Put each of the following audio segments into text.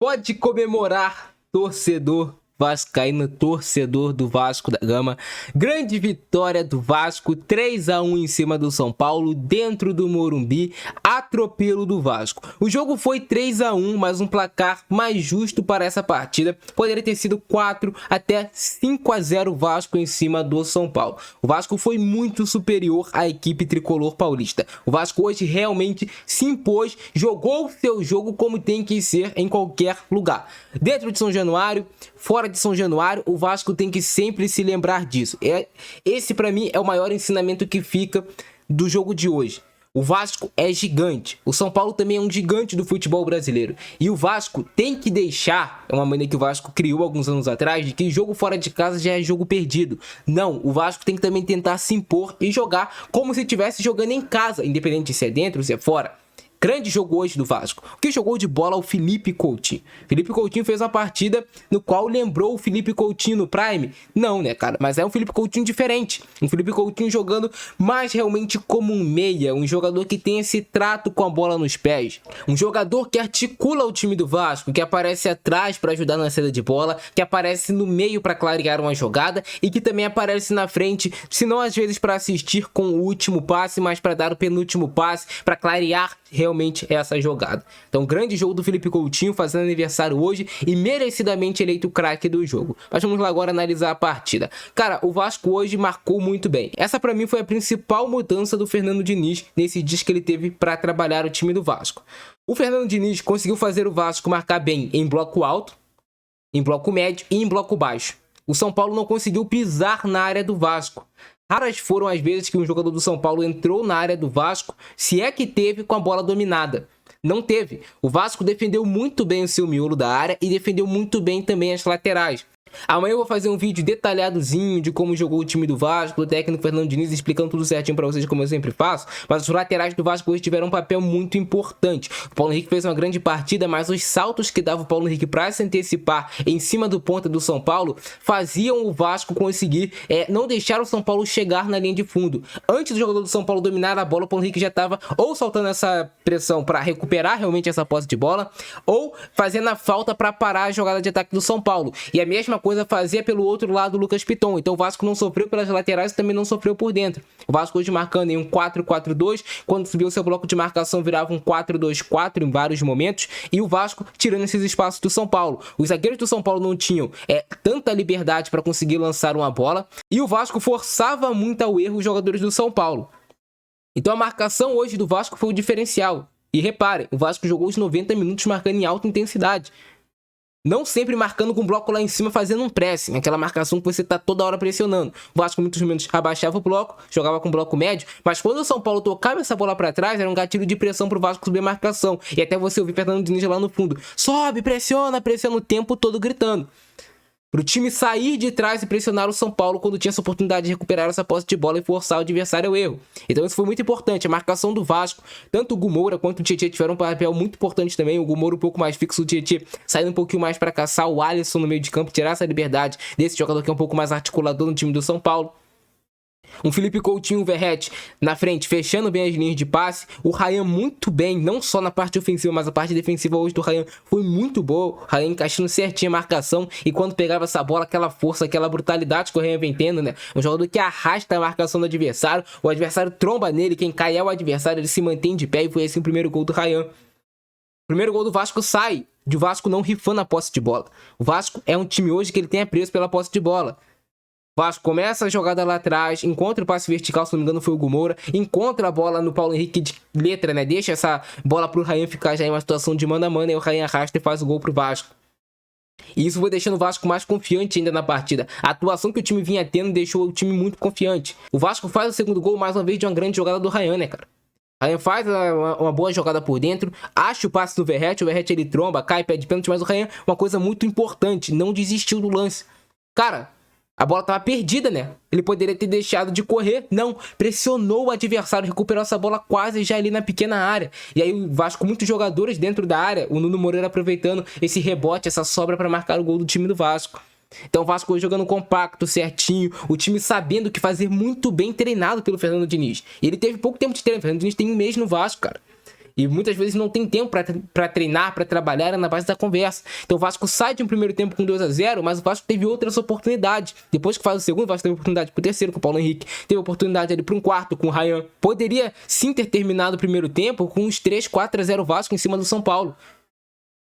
Pode comemorar, torcedor vascaíno, torcedor do Vasco da Gama. Grande vitória do Vasco, 3-1 em cima do São Paulo, dentro do Morumbi, atropelo do Vasco. O jogo foi 3-1, mas um placar mais justo para essa partida. Poderia ter sido 4 até 5-0 Vasco em cima do São Paulo. O Vasco foi muito superior à equipe tricolor paulista. O Vasco hoje realmente se impôs, jogou o seu jogo como tem que ser em qualquer lugar. Dentro de São Januário, fora de São Januário, o Vasco tem que sempre se lembrar disso. Esse para mim é o maior ensinamento que fica do jogo de hoje. O Vasco é gigante. O São Paulo também é um gigante do futebol brasileiro. E o Vasco tem que deixar, é uma maneira que o Vasco criou alguns anos atrás, de que jogo fora de casa já é jogo perdido. Não, o Vasco tem que também tentar se impor e jogar como se estivesse jogando em casa, independente se é dentro ou se é fora. Grande jogo hoje do Vasco. O que jogou de bola o Felipe Coutinho. Felipe Coutinho fez uma partida no qual lembrou o Felipe Coutinho no Prime? Não, né, cara? Mas é um Felipe Coutinho diferente. Um Felipe Coutinho jogando mais realmente como um meia. Um jogador que tem esse trato com a bola nos pés. Um jogador que articula o time do Vasco, que aparece atrás para ajudar na saída de bola, que aparece no meio para clarear uma jogada e que também aparece na frente, se não às vezes para assistir com o último passe, mas para dar o penúltimo passe, para clarear realmente essa jogada. Então, grande jogo do Felipe Coutinho, fazendo aniversário hoje e merecidamente eleito o craque do jogo. Mas vamos lá agora analisar a partida. Cara, o Vasco hoje marcou muito bem. Essa pra mim foi a principal mudança do Fernando Diniz nesse dias que ele teve para trabalhar o time do Vasco. O Fernando Diniz conseguiu fazer o Vasco marcar bem em bloco alto, em bloco médio e em bloco baixo. O São Paulo não conseguiu pisar na área do Vasco. Raras foram as vezes que um jogador do São Paulo entrou na área do Vasco, se é que teve, com a bola dominada. Não teve. O Vasco defendeu muito bem o seu miolo da área e defendeu muito bem também as laterais. Amanhã eu vou fazer um vídeo detalhadozinho de como jogou o time do Vasco, do técnico Fernando Diniz, explicando tudo certinho pra vocês, como eu sempre faço. Mas os laterais do Vasco hoje tiveram um papel muito importante. O Paulo Henrique fez uma grande partida, mas os saltos que dava o Paulo Henrique pra se antecipar em cima do ponta do São Paulo faziam o Vasco conseguir não deixar o São Paulo chegar na linha de fundo. Antes do jogador do São Paulo dominar a bola, o Paulo Henrique já estava ou soltando essa pressão para recuperar realmente essa posse de bola, ou fazendo a falta para parar a jogada de ataque do São Paulo. E a mesma coisa fazia pelo outro lado o Lucas Piton. Então o Vasco não sofreu pelas laterais e também não sofreu por dentro. O Vasco hoje marcando em um 4-4-2, quando subiu seu bloco de marcação virava um 4-2-4 em vários momentos, e o Vasco tirando esses espaços do São Paulo. Os zagueiros do São Paulo não tinham tanta liberdade para conseguir lançar uma bola, e o Vasco forçava muito ao erro os jogadores do São Paulo. Então a marcação hoje do Vasco foi o diferencial. E reparem, o Vasco jogou os 90 minutos marcando em alta intensidade. Não sempre marcando com o bloco lá em cima, fazendo um pressing, aquela marcação que você tá toda hora pressionando. O Vasco muitos momentos abaixava o bloco, jogava com o bloco médio, mas quando o São Paulo tocava essa bola para trás, era um gatilho de pressão pro Vasco subir a marcação. E até você ouvir Fernando Diniz lá no fundo: sobe, pressiona, pressiona, o tempo todo gritando. Para o time sair de trás e pressionar o São Paulo quando tinha essa oportunidade de recuperar essa posse de bola e forçar o adversário ao erro. Então isso foi muito importante. A marcação do Vasco, tanto o Gumoura quanto o Tietê tiveram um papel muito importante também. O Gumoura um pouco mais fixo, o Tietê saindo um pouquinho mais para caçar o Alisson no meio de campo, tirar essa liberdade desse jogador que é um pouco mais articulador no time do São Paulo. Um Felipe Coutinho, um Verratti na frente, fechando bem as linhas de passe. O Ryan muito bem, não só na parte ofensiva, mas a parte defensiva hoje do Ryan foi muito boa. O Ryan encaixando certinho a marcação, e quando pegava essa bola, aquela força, aquela brutalidade que o Ryan vem tendo, né? Um jogador que arrasta a marcação do adversário, o adversário tromba nele, quem cai é o adversário, ele se mantém de pé, e foi assim o primeiro gol do Ryan. O primeiro gol do Vasco sai de o Vasco não rifando a posse de bola. O Vasco é um time hoje que ele tem apreço pela posse de bola. O Vasco começa a jogada lá atrás, encontra o passe vertical, se não me engano foi o Gumoura, encontra a bola no Paulo Henrique de letra, né? Deixa essa bola pro Ryan ficar já em uma situação de mano a mano, e o Ryan arrasta e faz o gol pro Vasco. E isso foi deixando o Vasco mais confiante ainda na partida. A atuação que o time vinha tendo deixou o time muito confiante. O Vasco faz o segundo gol mais uma vez de uma grande jogada do Ryan, né, cara? Ryan faz uma boa jogada por dentro, acha o passe do Verratti, o Verratti ele tromba, cai, pede pênalti, mas o Ryan, uma coisa muito importante, não desistiu do lance. Cara, a bola tava perdida, né? Ele poderia ter deixado de correr. Não, pressionou o adversário, recuperou essa bola quase já ali na pequena área. E aí o Vasco, muitos jogadores dentro da área, o Nuno Moreira aproveitando esse rebote, essa sobra para marcar o gol do time do Vasco. Então o Vasco hoje jogando compacto, certinho, o time sabendo o que fazer, muito bem treinado pelo Fernando Diniz. E ele teve pouco tempo de treino, o Fernando Diniz tem um mês no Vasco, cara. E muitas vezes não tem tempo para treinar, para trabalhar, na base da conversa. Então o Vasco sai de um primeiro tempo com 2-0, mas o Vasco teve outras oportunidades. Depois que faz o segundo, o Vasco teve oportunidade pro terceiro com o Paulo Henrique, teve oportunidade ali para um quarto com o Ryan. Poderia sim ter terminado o primeiro tempo com uns 3-4-0 Vasco em cima do São Paulo.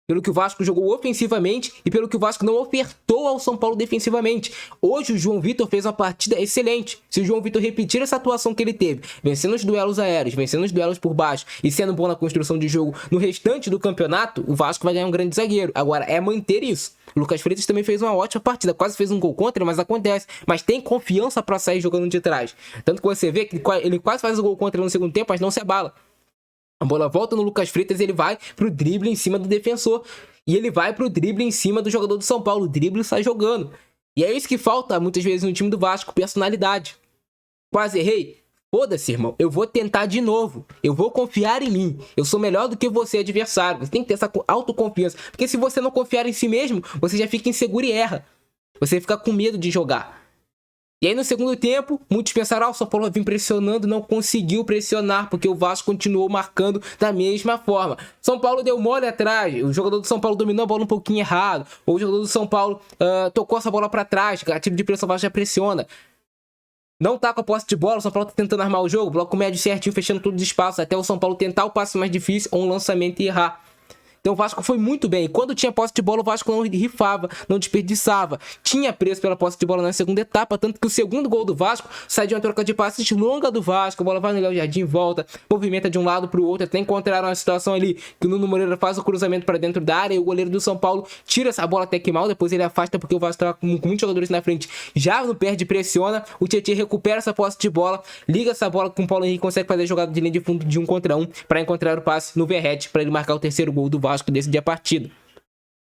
Pelo que o Vasco jogou ofensivamente e pelo que o Vasco não ofertou ao São Paulo defensivamente. Hoje o João Vitor fez uma partida excelente. Se o João Vitor repetir essa atuação que ele teve, vencendo os duelos aéreos, vencendo os duelos por baixo e sendo bom na construção de jogo no restante do campeonato, o Vasco vai ganhar um grande zagueiro. Agora é manter isso. O Lucas Freitas também fez uma ótima partida, quase fez um gol contra, mas acontece. Mas tem confiança para sair jogando de trás. Tanto que você vê que ele quase faz o gol contra no segundo tempo, mas não se abala. A bola volta no Lucas Freitas, ele vai pro drible em cima do defensor. E ele vai pro drible em cima do jogador do São Paulo. O drible sai jogando. E é isso que falta muitas vezes no time do Vasco, personalidade. Quase errei? Foda-se, irmão. Eu vou tentar de novo. Eu vou confiar em mim. Eu sou melhor do que você, adversário. Você tem que ter essa autoconfiança. Porque se você não confiar em si mesmo, você já fica inseguro e erra. Você fica com medo de jogar. E aí no segundo tempo, muitos pensaram, o São Paulo vai vir pressionando, não conseguiu pressionar, porque o Vasco continuou marcando da mesma forma. São Paulo deu mole atrás, o jogador do São Paulo dominou a bola um pouquinho errado, ou o jogador do São Paulo tocou essa bola para trás, gatilho de pressão, o Vasco já pressiona. Não tá com a posse de bola, o São Paulo tá tentando armar o jogo, bloco médio certinho, fechando todos os espaços, até o São Paulo tentar o passe mais difícil, ou um lançamento e errar. Então o Vasco foi muito bem. Quando tinha posse de bola, o Vasco não rifava, não desperdiçava. Tinha preço pela posse de bola na segunda etapa, tanto que o segundo gol do Vasco sai de uma troca de passes longa do Vasco. A bola vai no Léo Jardim, volta, movimenta de um lado para o outro, até encontrar uma situação ali que o Nuno Moreira faz o cruzamento para dentro da área e o goleiro do São Paulo tira essa bola até que mal, depois ele afasta porque o Vasco estava com muitos jogadores na frente. Já no perde, pressiona, o Tietchan recupera essa posse de bola, liga essa bola com o Paulo Henrique, consegue fazer a jogada de linha de fundo de 1 contra 1 para encontrar o passe no Verratti para ele marcar o terceiro gol do Vasco decidir a partida.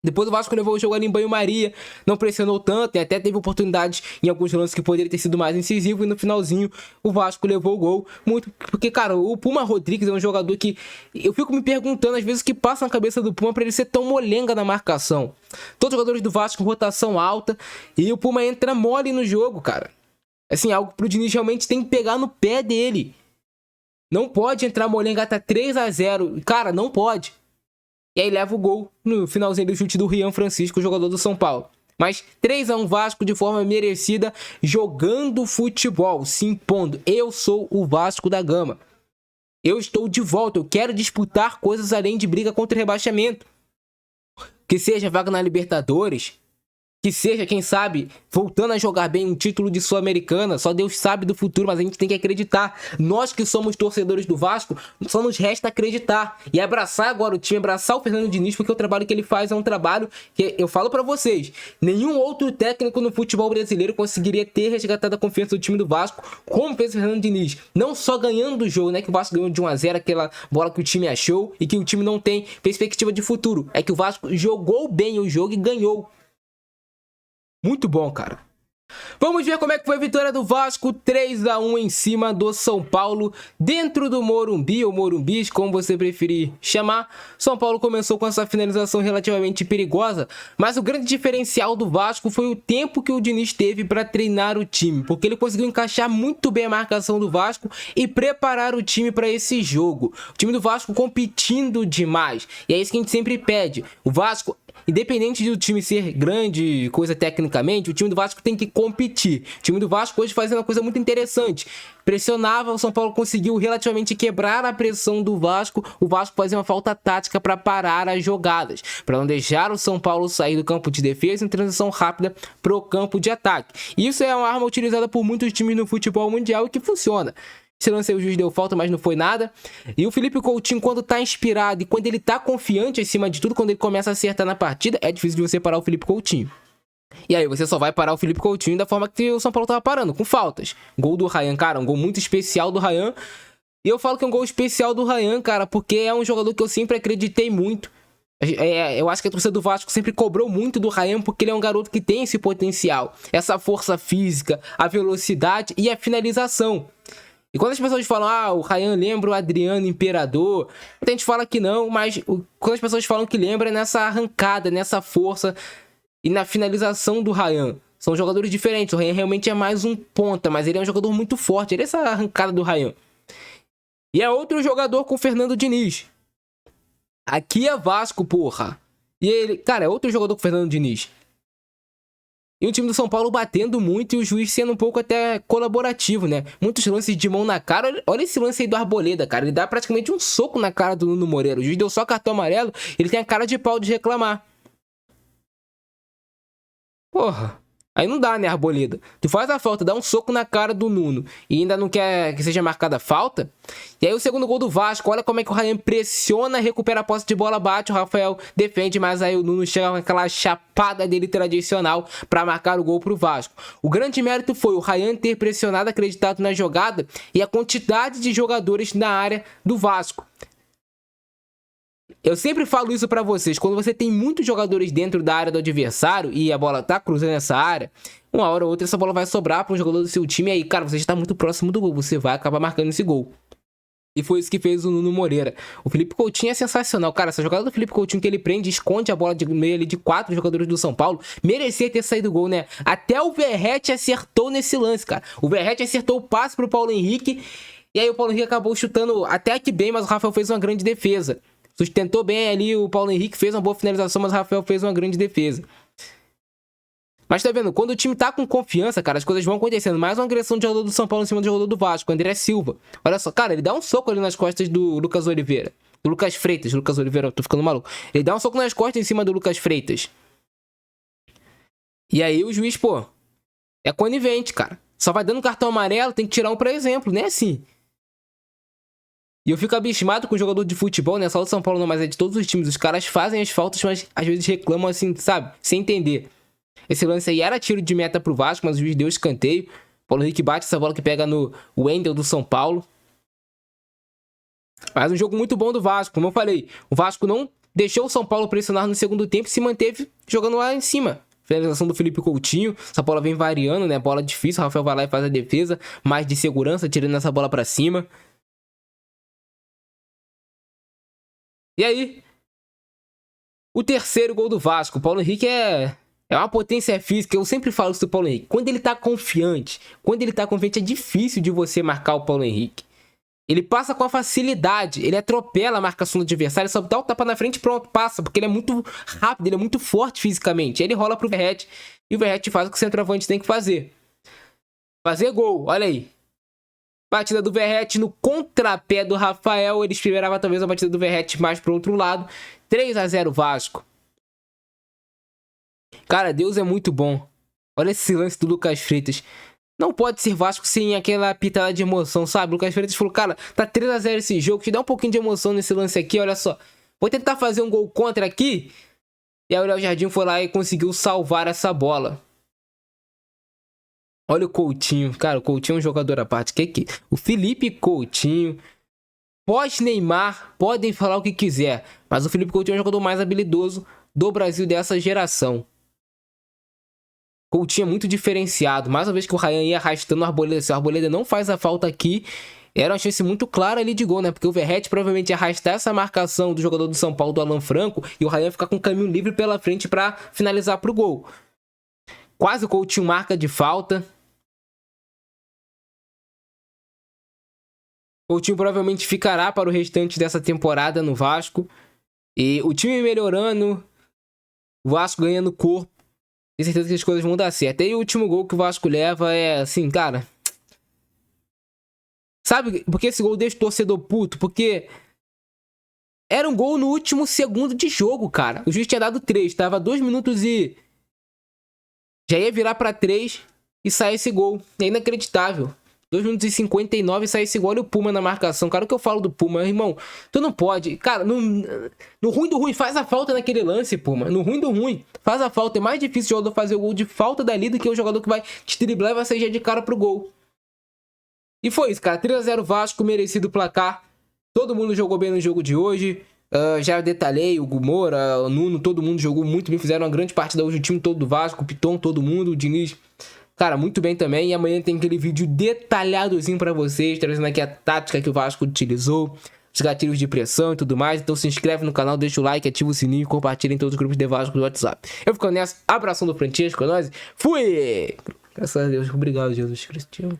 Depois o Vasco levou o jogo ali em banho-maria, não pressionou tanto, e até teve oportunidades em alguns lances que poderia ter sido mais incisivo, e no finalzinho o Vasco levou o gol, muito, porque cara, o Puma Rodrigues é um jogador que eu fico me perguntando às vezes o que passa na cabeça do Puma para ele ser tão molenga na marcação. Todos os jogadores do Vasco com rotação alta, e o Puma entra mole no jogo, cara. Assim, algo pro Diniz realmente tem que pegar no pé dele. Não pode entrar molenga até 3-0, cara, não pode. E aí leva o gol no finalzinho do chute do Rian Francisco, jogador do São Paulo. Mas 3-1 Vasco de forma merecida, jogando futebol, se impondo. Eu sou o Vasco da Gama. Eu estou de volta, eu quero disputar coisas além de briga contra o rebaixamento. Que seja vaga na Libertadores, que seja, quem sabe, voltando a jogar bem um título de Sul-Americana. Só Deus sabe do futuro, mas a gente tem que acreditar. Nós que somos torcedores do Vasco, só nos resta acreditar. E abraçar agora o time, abraçar o Fernando Diniz, porque o trabalho que ele faz é um trabalho que, eu falo pra vocês, nenhum outro técnico no futebol brasileiro conseguiria ter resgatado a confiança do time do Vasco, como fez o Fernando Diniz. Não só ganhando o jogo, né, que o Vasco ganhou de 1-0, aquela bola que o time achou, e que o time não tem perspectiva de futuro. É que o Vasco jogou bem o jogo e ganhou. Muito bom, cara. Vamos ver como é que foi a vitória do Vasco, 3-1 em cima do São Paulo, dentro do Morumbi, ou Morumbis, como você preferir chamar. São Paulo começou com essa finalização relativamente perigosa, mas o grande diferencial do Vasco foi o tempo que o Diniz teve para treinar o time, porque ele conseguiu encaixar muito bem a marcação do Vasco e preparar o time para esse jogo. O time do Vasco competindo demais, e é isso que a gente sempre pede. O Vasco, independente do time ser grande, coisa tecnicamente, o time do Vasco tem que competir. O time do Vasco hoje fazendo uma coisa muito interessante. Pressionava, o São Paulo conseguiu relativamente quebrar a pressão do Vasco. O Vasco fazia uma falta tática para parar as jogadas, para não deixar o São Paulo sair do campo de defesa em transição rápida para o campo de ataque. Isso é uma arma utilizada por muitos times no futebol mundial e que funciona. Esse lance aí o juiz deu falta, mas não foi nada. E o Felipe Coutinho, quando tá inspirado e quando ele tá confiante acima de tudo, quando ele começa a acertar na partida, é difícil de você parar o Felipe Coutinho. E aí você só vai parar o Felipe Coutinho da forma que o São Paulo tava parando, com faltas. Gol do Ryan, cara, um gol muito especial do Ryan. E eu falo que é um gol especial do Ryan, cara, porque é um jogador que eu sempre acreditei muito. Eu acho que a torcida do Vasco sempre cobrou muito do Ryan, porque ele é um garoto que tem esse potencial, essa força física, a velocidade e a finalização. E quando as pessoas falam, o Ryan lembra o Adriano Imperador, a gente fala que não, mas quando as pessoas falam que lembra, é nessa arrancada, nessa força e na finalização do Ryan. São jogadores diferentes, o Ryan realmente é mais um ponta, mas ele é um jogador muito forte, ele é essa arrancada do Ryan. E é outro jogador com o Fernando Diniz. Aqui é Vasco, porra. E ele, cara, é outro jogador com o Fernando Diniz. E o time do São Paulo batendo muito e o juiz sendo um pouco até colaborativo, né? Muitos lances de mão na cara. Olha esse lance aí do Arboleda, cara. Ele dá praticamente um soco na cara do Nuno Moreira. O juiz deu só cartão amarelo. Ele tem a cara de pau de reclamar. Porra. Aí não dá, né, Arboleda? Tu faz a falta, dá um soco na cara do Nuno e ainda não quer que seja marcada a falta. E aí o segundo gol do Vasco, olha como é que o Ryan pressiona, recupera a posse de bola, bate, o Rafael defende, mas aí o Nuno chega com aquela chapada dele tradicional para marcar o gol pro Vasco. O grande mérito foi o Ryan ter pressionado, acreditado na jogada e a quantidade de jogadores na área do Vasco. Eu sempre falo isso pra vocês, quando você tem muitos jogadores dentro da área do adversário e a bola tá cruzando essa área, uma hora ou outra essa bola vai sobrar para um jogador do seu time e aí, cara, você está muito próximo do gol, você vai acabar marcando esse gol. E foi isso que fez o Nuno Moreira. O Felipe Coutinho é sensacional, cara, essa jogada do Felipe Coutinho que ele prende, esconde a bola de meio ali de 4 jogadores do São Paulo, merecia ter saído o gol, né? Até o Verratti acertou nesse lance, cara. O Verratti acertou o passe pro Paulo Henrique e aí o Paulo Henrique acabou chutando até que bem, mas o Rafael fez uma grande defesa. Sustentou bem ali, o Paulo Henrique fez uma boa finalização, mas o Rafael fez uma grande defesa. Mas tá vendo, quando o time tá com confiança, cara, as coisas vão acontecendo. Mais uma agressão de jogador do São Paulo em cima do jogador do Vasco, André Silva. Olha só, cara, ele dá um soco ali nas costas do Lucas Oliveira. Do Lucas Freitas, Lucas Oliveira, eu tô ficando maluco. Ele dá um soco nas costas em cima do Lucas Freitas. E aí o juiz, pô, é conivente, cara. Só vai dando cartão amarelo, tem que tirar um pra exemplo, né, assim. E eu fico abismado com o jogador de futebol, né? Só do São Paulo não, mas é de todos os times. Os caras fazem as faltas, mas às vezes reclamam assim, sabe? Sem entender. Esse lance aí era tiro de meta pro Vasco, mas o juiz deu escanteio. Paulo Henrique bate essa bola que pega no Wendel do São Paulo. Mas um jogo muito bom do Vasco. Como eu falei, o Vasco não deixou o São Paulo pressionar no segundo tempo e se manteve jogando lá em cima. Finalização do Felipe Coutinho. Essa bola vem variando, né? Bola difícil. O Rafael vai lá e faz a defesa. Mais de segurança, tirando essa bola pra cima. E aí, o terceiro gol do Vasco. O Paulo Henrique é uma potência física. Eu sempre falo isso do Paulo Henrique. Quando ele tá confiante, é difícil de você marcar o Paulo Henrique. Ele passa com a facilidade, ele atropela a marcação do adversário, só dá o tapa na frente e pronto, passa. Porque ele é muito rápido, ele é muito forte fisicamente. Aí ele rola pro Verratti e o Verratti faz o que o centroavante tem que fazer. Fazer gol, olha aí. Batida do Verratti no contrapé do Rafael. Ele esperava talvez a batida do Verratti mais pro outro lado. 3-0 Vasco. Cara, Deus é muito bom. Olha esse lance do Lucas Freitas. Não pode ser Vasco sem aquela pitada de emoção, sabe? O Lucas Freitas falou, cara, tá 3-0 esse jogo. Te dá um pouquinho de emoção nesse lance aqui, olha só. Vou tentar fazer um gol contra aqui. E aí o Léo Jardim foi lá e conseguiu salvar essa bola. Olha o Coutinho, cara, o Coutinho é um jogador à parte. O Felipe Coutinho, pós-Neymar, podem falar o que quiser, mas o Felipe Coutinho é o jogador mais habilidoso do Brasil dessa geração. Coutinho é muito diferenciado, mais uma vez que o Ryan ia arrastando o Arboleda, se o Arboleda não faz a falta aqui, era uma chance muito clara ali de gol, né? Porque o Verratti provavelmente ia arrastar essa marcação do jogador do São Paulo, do Alan Franco, e o Ryan ia ficar com o caminho livre pela frente para finalizar pro gol. Quase o Coutinho marca de falta. Coutinho provavelmente ficará para o restante dessa temporada no Vasco. E o time melhorando, o Vasco ganhando corpo. Tenho certeza que as coisas vão dar certo. E o último gol que o Vasco leva é assim, cara. Sabe por que esse gol deixa o torcedor puto? Porque era um gol no último segundo de jogo, cara. O juiz tinha dado 3, tava 2 minutos e já ia virar para 3 e sair esse gol. É inacreditável. 2 minutos e 59 e sai esse gol. Olha o Puma na marcação. Cara, o que eu falo do Puma, irmão? Tu não pode. Cara, no ruim do ruim, faz a falta naquele lance, Puma. No ruim do ruim, faz a falta. É mais difícil o jogador fazer o gol de falta dali do que o jogador que vai te driblar e vai sair já de cara pro gol. E foi isso, cara. 3-0 Vasco, merecido placar. Todo mundo jogou bem no jogo de hoje. Já detalhei, o Gumora, o Nuno, todo mundo jogou muito bem. Fizeram uma grande partida hoje, o time todo do Vasco, o Piton, todo mundo, o Diniz. Cara, muito bem também. E amanhã tem aquele vídeo detalhadozinho pra vocês, trazendo aqui a tática que o Vasco utilizou, os gatilhos de pressão e tudo mais. Então se inscreve no canal, deixa o like, ativa o sininho e compartilha em todos os grupos de Vasco do WhatsApp. Eu fico nessa. Abração do Francesco, é nóis. Fui! Graças a Deus. Obrigado, Jesus Cristo.